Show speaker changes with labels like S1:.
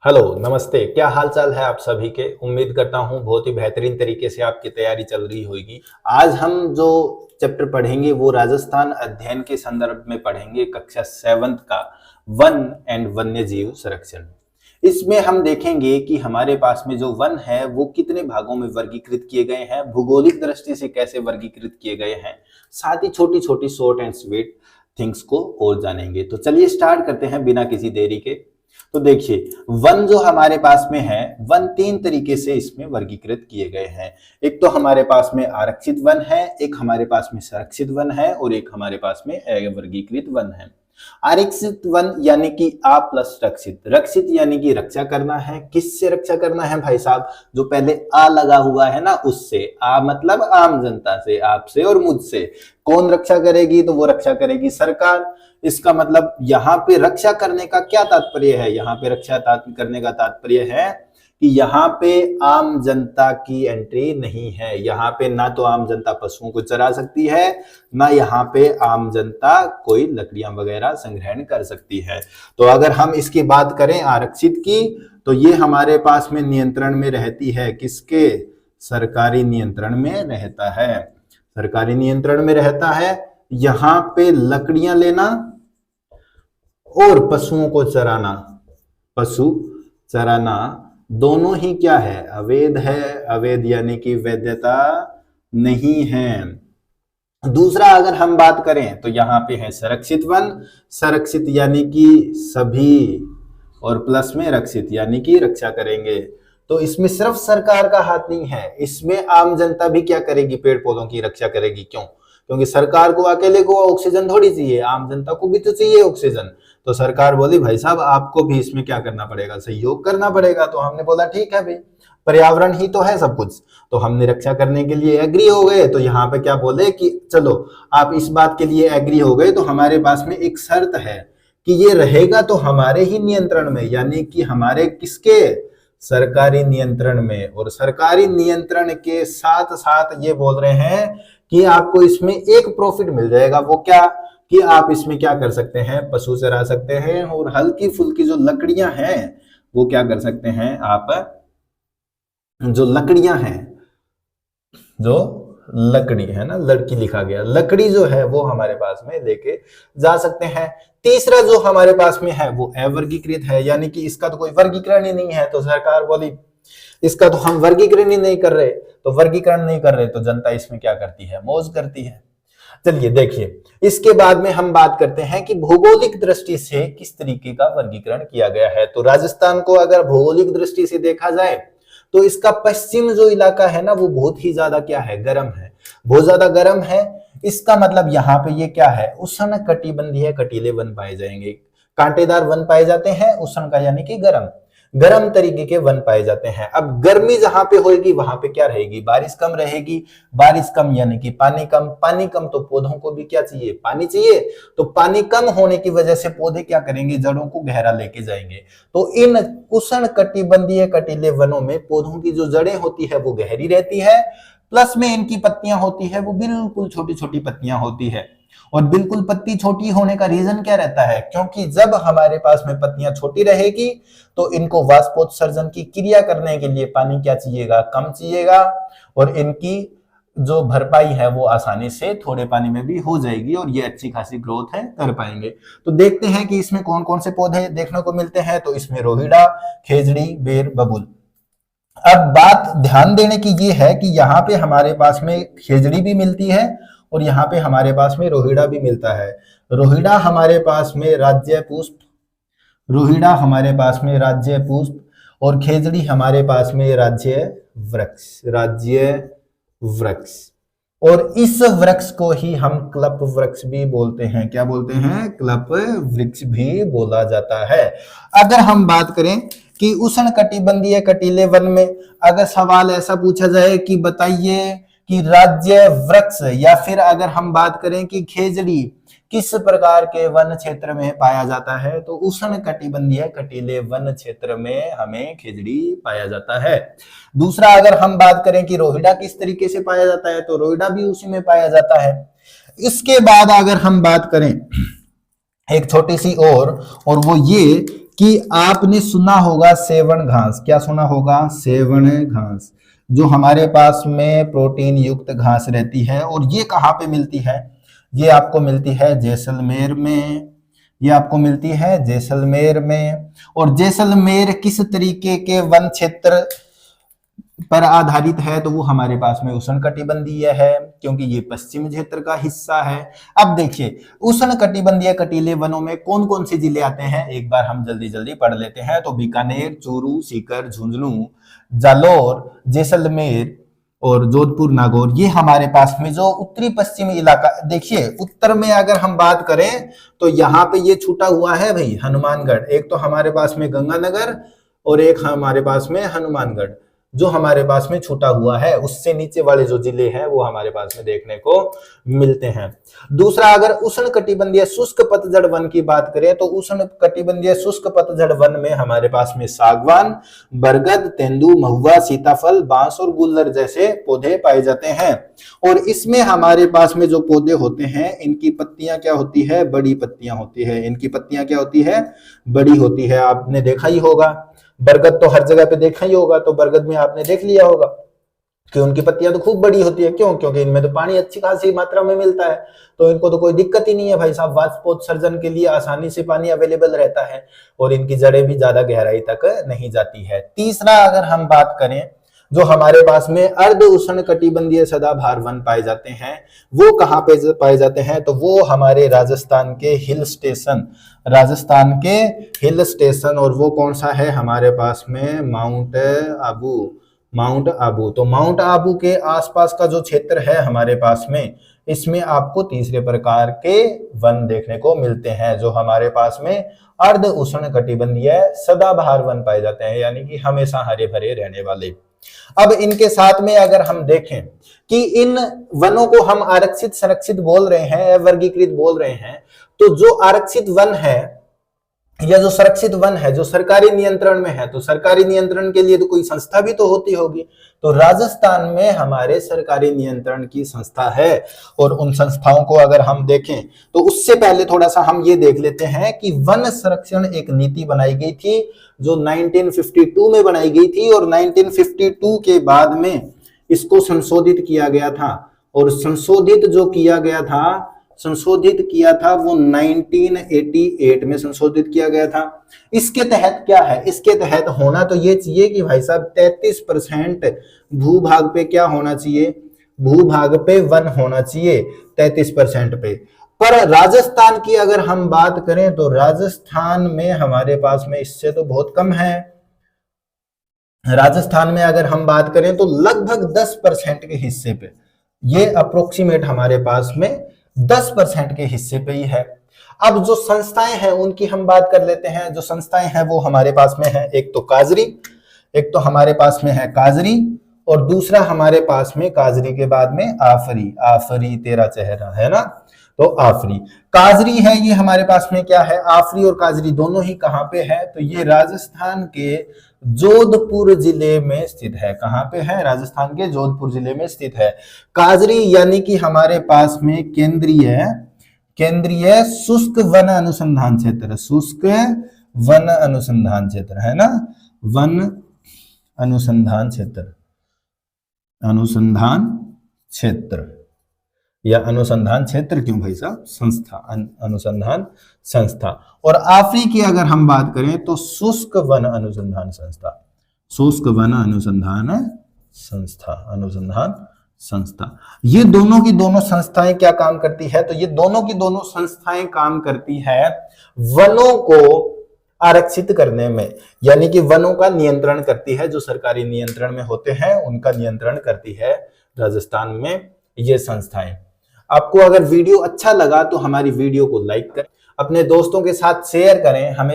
S1: Hello, नमस्ते। क्या हाल चाल है आप सभी के। उम्मीद करता हूँ बहुत ही बेहतरीन तरीके से आपकी तैयारी चल रही होगी। आज हम जो चैप्टर पढ़ेंगे वो राजस्थान अध्ययन के संदर्भ में पढ़ेंगे, कक्षा 7th का वन एंड वन्य जीव संरक्षण। इसमें हम देखेंगे कि हमारे पास में जो वन है वो कितने भागों में वर्गीकृत किए गए हैं, भूगोलिक दृष्टि से कैसे वर्गीकृत किए गए हैं, साथ ही छोटी छोटी शॉर्ट एंड स्वीट थिंग्स को और जानेंगे। तो चलिए स्टार्ट करते हैं बिना किसी देरी के। तो देखिए, वन जो हमारे पास में है, वन 3 तरीके से इसमें वर्गीकृत किए गए हैं। एक तो हमारे पास में आरक्षित वन है, एक हमारे पास में संरक्षित वन है और एक हमारे पास में अवर्गीकृत वन है। आरक्षित वन यानी कि आ प्लस रक्षित। रक्षित यानी कि रक्षा करना है। किससे रक्षा करना है भाई साहब? जो पहले आ लगा हुआ है ना, उससे। आ मतलब आम जनता से, आपसे और मुझसे। कौन रक्षा करेगी? तो वो रक्षा करेगी सरकार। इसका मतलब यहाँ पे रक्षा करने का क्या तात्पर्य है? यहाँ पे रक्षा करने का तात्पर्य है कि यहाँ पे आम जनता की एंट्री नहीं है। यहाँ पे ना तो आम जनता पशुओं को चरा सकती है, ना यहाँ पे आम जनता कोई लकड़ियां वगैरह संग्रहण कर सकती है। तो अगर हम इसकी बात करें आरक्षित की, तो ये हमारे पास में नियंत्रण में रहती है। किसके? सरकारी नियंत्रण में रहता है। सरकारी नियंत्रण में रहता है। यहाँ पे लकड़ियां लेना और पशुओं को चराना, पशु चराना दोनों ही क्या है? अवैध है। अवैध यानी कि वैधता नहीं है। दूसरा अगर हम बात करें तो यहाँ पे है संरक्षित वन। संरक्षित यानी कि सभी, और प्लस में रक्षित यानी कि रक्षा करेंगे। तो इसमें सिर्फ सरकार का हाथ नहीं है, इसमें आम जनता भी क्या करेगी? पेड़ पौधों की रक्षा करेगी। क्यों? क्योंकि सरकार को अकेले को ऑक्सीजन थोड़ी चाहिए, आम जनता को भी तो चाहिए ऑक्सीजन। तो सरकार बोली भाई साहब आपको भी इसमें क्या करना पड़ेगा? सहयोग करना पड़ेगा। तो हमने बोला ठीक है भाई, पर्यावरण ही तो है सब कुछ। तो हमने रक्षा करने के लिए एग्री हो गए। तो यहाँ पे क्या बोले कि चलो आप इस बात के लिए एग्री हो गए, तो हमारे पास में एक शर्त है कि ये रहेगा तो हमारे ही नियंत्रण में, यानी कि हमारे किसके? सरकारी नियंत्रण में। और सरकारी नियंत्रण के साथ साथ ये बोल रहे हैं कि आपको इसमें एक प्रॉफिट मिल जाएगा। वो क्या? कि आप इसमें क्या कर सकते हैं? पशु चरा सकते हैं और हल्की फुल्की जो लकड़ियां हैं वो क्या कर सकते हैं आप? जो लकड़ियां हैं, जो लकड़ी है ना, लड़की लिखा गया, लकड़ी जो है वो हमारे पास में लेके जा सकते हैं। तीसरा जो हमारे पास में है वो अवर्गीकृत है, यानी कि इसका तो कोई वर्गीकरण ही नहीं है। तो सरकार बोली इसका तो हम वर्गीकरण ही नहीं कर रहे। तो वर्गीकरण नहीं कर रहे तो जनता इसमें क्या करती है? मौज करती है। चलिए देखिए, इसके बाद में हम बात करते हैं कि भौगोलिक दृष्टि से किस तरीके का वर्गीकरण किया गया है। तो राजस्थान को अगर भौगोलिक दृष्टि से देखा जाए तो इसका पश्चिम जो इलाका है ना वो बहुत ही ज्यादा क्या है? गर्म है, बहुत ज्यादा गर्म है। इसका मतलब यहाँ पे ये क्या है? उष्ण कटिबंधीय कटीले वन पाए जाएंगे। कांटेदार वन पाए जाते हैं। उष्ण का यानी कि गर्म, गर्म तरीके के वन पाए जाते हैं। अब गर्मी जहां पे होगी वहां पे क्या रहेगी? बारिश कम रहेगी। बारिश कम यानी कि पानी कम। पानी कम तो पौधों को भी क्या चाहिए? पानी चाहिए। तो पानी कम होने की वजह से पौधे क्या करेंगे? जड़ों को गहरा लेके जाएंगे। तो इन उष्ण कटिबंधीय कटीले वनों में पौधों की जो जड़ें होती है वो गहरी रहती है, प्लस में इनकी पत्तियां होती है वो बिल्कुल छोटी छोटी पत्तियां होती है। और बिल्कुल पत्ती छोटी होने का रीजन क्या रहता है? क्योंकि जब हमारे पास में पत्तियां छोटी रहेगी तो इनको वाष्पोत्सर्जन की क्रिया करने के लिए पानी क्या चाहिएगा? कम चाहिएगा। और इनकी जो भरपाई है वो आसानी से थोड़े पानी में भी हो जाएगी और ये अच्छी खासी ग्रोथ है कर पाएंगे। तो देखते हैं कि इसमें कौन कौन से पौधे देखने को मिलते हैं। तो इसमें रोहिड़ा, खेजड़ी, बेर, बबूल। अब बात ध्यान देने की ये है कि यहाँ पे हमारे पास में खेजड़ी भी मिलती है और यहाँ पे हमारे पास में रोहिड़ा भी मिलता है। रोहिड़ा हमारे पास में राज्य पुष्प, रोहिड़ा हमारे पास में राज्य पुष्प, और खेजड़ी हमारे पास में राज्य वृक्ष, राज्य वृक्ष। और इस वृक्ष को ही हम क्लप वृक्ष भी बोलते हैं। क्या बोलते हैं? क्लप वृक्ष भी बोला जाता है। अगर हम बात करें कि उष्ण कटिबंधीय कटीले वन में अगर सवाल ऐसा पूछा जाए कि बताइए कि राज्य वृक्ष, या फिर अगर हम बात करें कि खेजड़ी किस प्रकार के वन क्षेत्र में पाया जाता है, तो उष्ण कटिबंधीय कटीले वन क्षेत्र में हमें खेजड़ी पाया जाता है। दूसरा अगर हम बात करें कि रोहिड़ा किस तरीके से पाया जाता है, तो रोहिड़ा भी उसी में पाया जाता है। इसके बाद अगर हम बात करें एक छोटी सी और वो ये कि आपने सुना होगा सेवण घास। क्या सुना होगा? सेवण घास, जो हमारे पास में प्रोटीन युक्त घास रहती है। और ये कहाँ पे मिलती है? ये आपको मिलती है जैसलमेर में। ये आपको मिलती है जैसलमेर में। और जैसलमेर किस तरीके के वन क्षेत्र पर आधारित है? तो वो हमारे पास में उष्णकटिबंधीय है, क्योंकि ये पश्चिम क्षेत्र का हिस्सा है। अब देखिए, उष्णकटिबंधीय कटीले वनों में कौन कौन से जिले आते हैं, एक बार हम जल्दी जल्दी पढ़ लेते हैं। तो बीकानेर, चूरू, सीकर, झुंझुनू, जालौर, जैसलमेर और जोधपुर, नागौर, ये हमारे पास में जो उत्तरी पश्चिमी इलाका। देखिए, उत्तर में अगर हम बात करें तो यहाँ पे ये छूटा हुआ है भाई हनुमानगढ़। एक तो हमारे पास में गंगानगर और एक हमारे पास में हनुमानगढ़, जो हमारे पास में छूटा हुआ है। उससे नीचे वाले जो जिले हैं वो हमारे पास में देखने को मिलते हैं। दूसरा, अगर उष्णकटिबंधीय शुष्क पतझड़ वन की बात करें तो उष्णकटिबंधीय शुष्क पतझड़ वन में हमारे पास में सागवान, बरगद, तेंदू, महुआ, सीताफल, बांस और गुल्लर जैसे पौधे पाए जाते हैं। और इसमें हमारे पास में जो पौधे होते हैं, इनकी पत्तियां क्या होती है? बड़ी पत्तियां होती है। इनकी पत्तियां क्या होती है? बड़ी होती है। आपने देखा ही होगा, बरगद तो हर जगह पे देखा ही होगा, तो बरगद में आपने देख लिया होगा कि उनकी पत्तियां तो खूब बड़ी होती है। क्यों? क्योंकि इनमें तो पानी अच्छी खासी मात्रा में मिलता है, तो इनको तो कोई दिक्कत ही नहीं है भाई साहब। वाष्पोत्सर्जन के लिए आसानी से पानी अवेलेबल रहता है और इनकी जड़ें भी ज्यादा गहराई तक नहीं जाती है। तीसरा, अगर हम बात करें, जो हमारे पास में अर्ध उष्णकटिबंधीय सदाबहार वन पाए जाते हैं, वो कहाँ पे पाए जाते हैं? तो वो हमारे राजस्थान के हिल स्टेशन, राजस्थान के हिल स्टेशन। और वो कौन सा है हमारे पास में? माउंट आबू। माउंट आबू। तो माउंट आबू के आसपास का जो क्षेत्र है हमारे पास में, इसमें आपको तीसरे प्रकार के वन देखने को मिलते हैं, जो हमारे पास में अर्ध उष्णकटिबंधीय सदाबहार वन पाए जाते हैं, यानी कि हमेशा हरे भरे रहने वाले। अब इनके साथ में अगर हम देखें कि इन वनों को हम आरक्षित संरक्षित बोल रहे हैं, वर्गीकृत बोल रहे हैं, तो जो आरक्षित वन है या जो संरक्षित वन है, जो सरकारी नियंत्रण में है, तो सरकारी नियंत्रण के लिए तो कोई संस्था भी तो होती होगी। तो राजस्थान में हमारे सरकारी नियंत्रण की संस्था है। और उन संस्थाओं को अगर हम देखें तो उससे पहले थोड़ा सा हम ये देख लेते हैं कि वन संरक्षण एक नीति बनाई गई थी, जो 1952 में बनाई गई थी। और 1952 के बाद में इसको संशोधित किया गया था। और संशोधित जो किया गया था, संशोधित किया था वो 1988 में संशोधित किया गया था। इसके तहत क्या है? इसके तहत होना तो ये चाहिए कि भाई साहब 33% भूभाग पे क्या होना चाहिए? भूभाग पे वन होना चाहिए 33% पे। पर राजस्थान की अगर हम बात करें तो राजस्थान में हमारे पास में इससे तो बहुत कम है। राजस्थान में अगर हम बात करें तो लगभग 10% के हिस्से पे, ये अप्रोक्सीमेट हमारे पास में 10% के हिस्से पे ही है। अब जो संस्थाएं हैं उनकी हम बात कर लेते हैं। जो संस्थाएं हैं वो हमारे पास में है, एक तो काजरी, एक तो हमारे पास में है काजरी, और दूसरा हमारे पास में काजरी के बाद में आफरी। आफरी तेरा चेहरा है ना, तो आफरी। काजरी है ये हमारे पास में क्या है? आफरी और काजरी दोनों ही कहां पे है? तो ये राजस्थान के जोधपुर जिले में स्थित है। कहां पे है? राजस्थान के जोधपुर जिले में स्थित है काजरी, यानी कि हमारे पास में केंद्रीय शुष्क वन अनुसंधान क्षेत्र, शुष्क वन अनुसंधान क्षेत्र है ना, वन अनुसंधान क्षेत्र, अनुसंधान क्षेत्र या अनुसंधान क्षेत्र क्यों भाई साहब? संस्था, अनुसंधान संस्था। और आफरी की अगर हम बात करें तो शुष्क वन अनुसंधान संस्था, शुष्क वन अनुसंधान संस्था, अनुसंधान संस्था। ये दोनों की दोनों संस्थाएं क्या काम करती है? तो ये दोनों की दोनों संस्थाएं काम करती है वनों को आरक्षित करने में, यानी कि वनों का नियंत्रण करती है। जो सरकारी नियंत्रण में होते हैं उनका नियंत्रण करती है राजस्थान में ये संस्थाएं। आपको अगर वीडियो अच्छा लगा तो हमारी वीडियो को लाइक करें, अपने दोस्तों के साथ शेयर करें। हमें